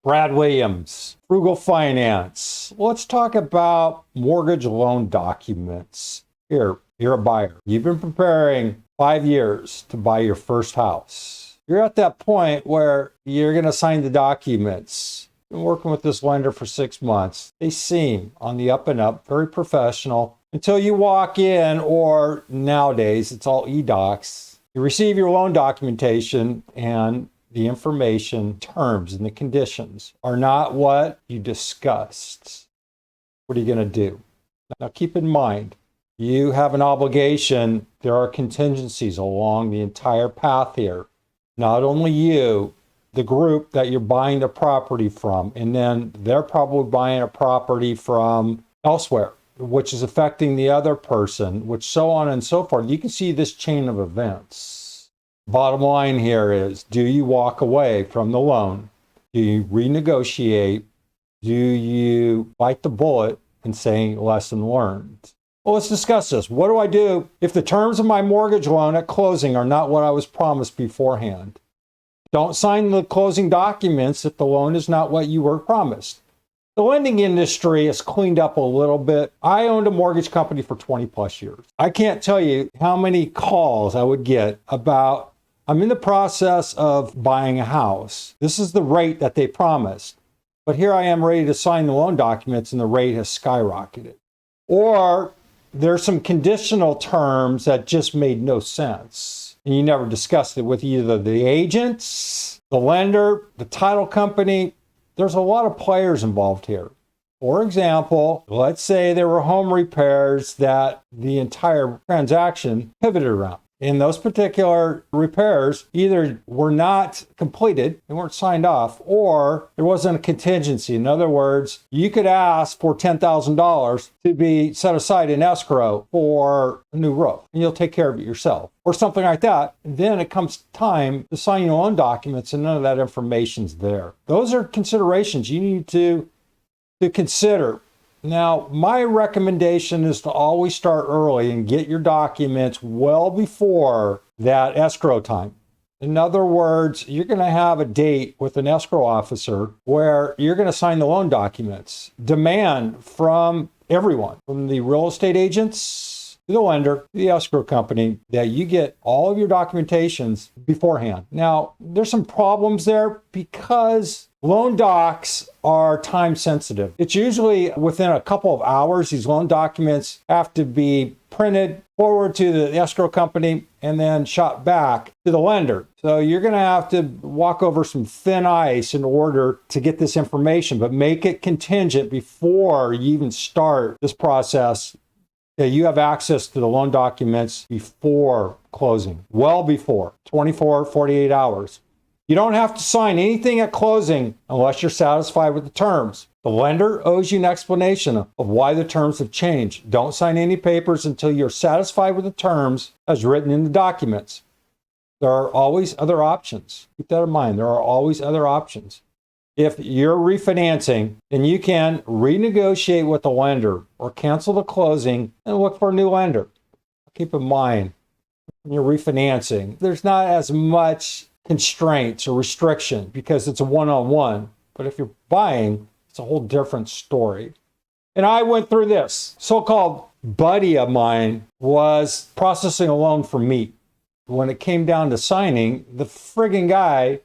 Brad Williams, Frugal Finance. Let's talk about mortgage loan documents. You're a buyer. You've been preparing 5 years to buy your first house. You're at that point where you're going to sign the documents. Been working with this lender for 6 months. They seem on the up and up, very professional, until you walk in, or nowadays it's all e-docs. You receive your loan documentation and the information, terms, and the conditions are not what you discussed. What are you going to do? Now keep in mind, you have an obligation. There are contingencies along the entire path here. Not only you, the group that you're buying the property from, and then they're probably buying a property from elsewhere, which is affecting the other person, which so on and so forth. You can see this chain of events. Bottom line here is, do you walk away from the loan? Do you renegotiate? Do you bite the bullet and say lesson learned? Well, let's discuss this. What do I do if the terms of my mortgage loan at closing are not what I was promised beforehand? Don't sign the closing documents if the loan is not what you were promised. The lending industry has cleaned up a little bit. I owned a mortgage company for 20 plus years. I can't tell you how many calls I would get about, I'm in the process of buying a house. This is the rate that they promised, but here I am ready to sign the loan documents and the rate has skyrocketed. Or there's some conditional terms that just made no sense. And you never discussed it with either the agents, the lender, the title company. There's a lot of players involved here. For example, let's say there were home repairs that the entire transaction pivoted around. And those particular repairs either were not completed, they weren't signed off, or there wasn't a contingency. In other words, you could ask for $10,000 to be set aside in escrow for a new roof, and you'll take care of it yourself, or something like that. And then it comes time to sign your loan documents, and none of that information's there. Those are considerations you need to consider. Now, my recommendation is to always start early and get your documents well before that escrow time. In other words, you're going to have a date with an escrow officer where you're going to sign the loan documents. Demand from everyone, from the real estate agents to the lender, the escrow company, that you get all of your documentations beforehand. Now, there's some problems there because loan docs are time sensitive. It's usually within a couple of hours. These loan documents have to be printed, forward to the escrow company, and then shot back to the lender. So you're going to have to walk over some thin ice in order to get this information, but make it contingent before you even start this process. That you have access to the loan documents before closing, well before, 24, 48 hours. You don't have to sign anything at closing unless you're satisfied with the terms. The lender owes you an explanation of why the terms have changed. Don't sign any papers until you're satisfied with the terms as written in the documents. There are always other options. Keep that in mind. There are always other options. If you're refinancing, then you can renegotiate with the lender or cancel the closing and look for a new lender. Keep in mind, when you're refinancing, there's not as much constraints or restriction because it's a one-on-one. But if you're buying, it's a whole different story. And I went through this. So-called buddy of mine was processing a loan for me. When it came down to signing, the friggin' guy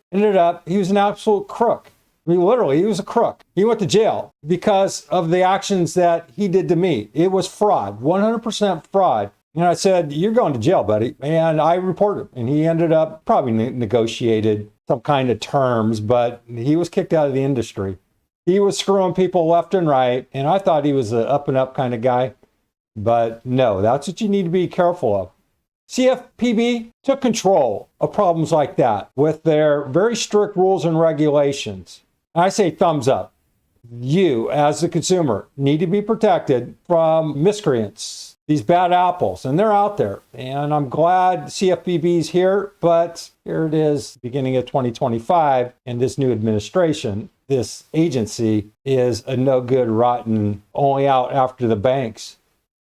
he was an absolute crook. I mean, literally, he was a crook. He went to jail because of the actions that he did to me. It was fraud, 100% fraud. And I said, you're going to jail, buddy. And I reported him. And he ended up probably negotiated some kind of terms, but he was kicked out of the industry. He was screwing people left and right. And I thought he was an up and up kind of guy. But no, that's what you need to be careful of. CFPB took control of problems like that with their very strict rules and regulations. I say thumbs up. You, as the consumer, need to be protected from miscreants, these bad apples, and they're out there. And I'm glad CFPB's here, but here it is, beginning of 2025, and this new administration, this agency is a no good, rotten, only out after the banks.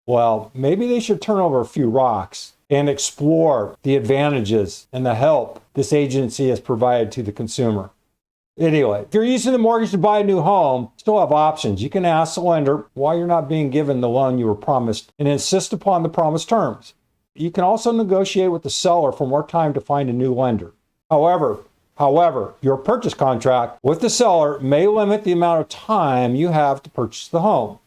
Well, maybe they should turn over a few rocks and explore the advantages and the help this agency has provided to the consumer. Anyway, if you're using the mortgage to buy a new home, you still have options. You can ask the lender why you're not being given the loan you were promised and insist upon the promised terms. You can also negotiate with the seller for more time to find a new lender. However, your purchase contract with the seller may limit the amount of time you have to purchase the home.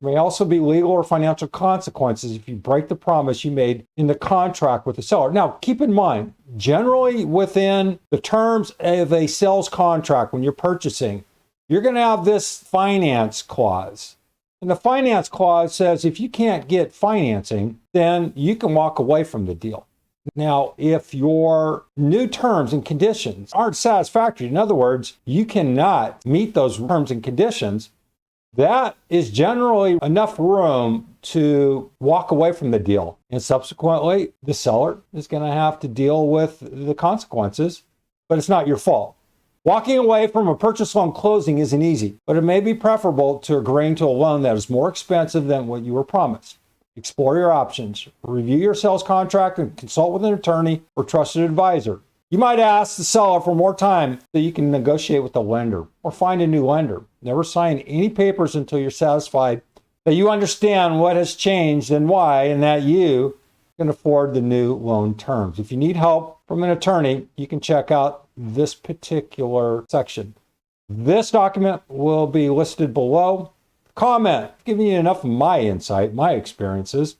There may also be legal or financial consequences if you break the promise you made in the contract with the seller. Now, keep in mind, generally within the terms of a sales contract when you're purchasing, you're going to have this finance clause. And the finance clause says if you can't get financing, then you can walk away from the deal. Now, if your new terms and conditions aren't satisfactory, in other words, you cannot meet those terms and conditions, that is generally enough room to walk away from the deal. And subsequently, the seller is going to have to deal with the consequences, but it's not your fault. Walking away from a purchase loan closing isn't easy, but it may be preferable to agreeing to a loan that is more expensive than what you were promised. Explore your options. Review your sales contract and consult with an attorney or trusted advisor. You might ask the seller for more time so you can negotiate with the lender or find a new lender. Never sign any papers until you're satisfied that you understand what has changed and why, and that you can afford the new loan terms. If you need help from an attorney, you can check out this particular section. This document will be listed below. Comment, giving you enough of my insight, my experiences.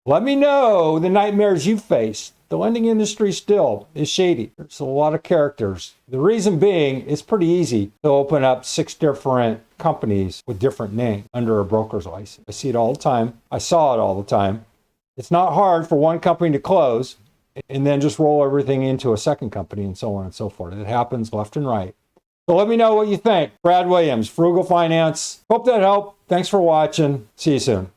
Let me know the nightmares you face. The lending industry still is shady. There's a lot of characters. The reason being, it's pretty easy to open up 6 different companies with different names under a broker's license. I see it all the time. I saw it all the time. It's not hard for one company to close and then just roll everything into a second company and so on and so forth. It happens left and right. So let me know what you think. Brad Williams, Frugal Finance. Hope that helped. Thanks for watching. See you soon.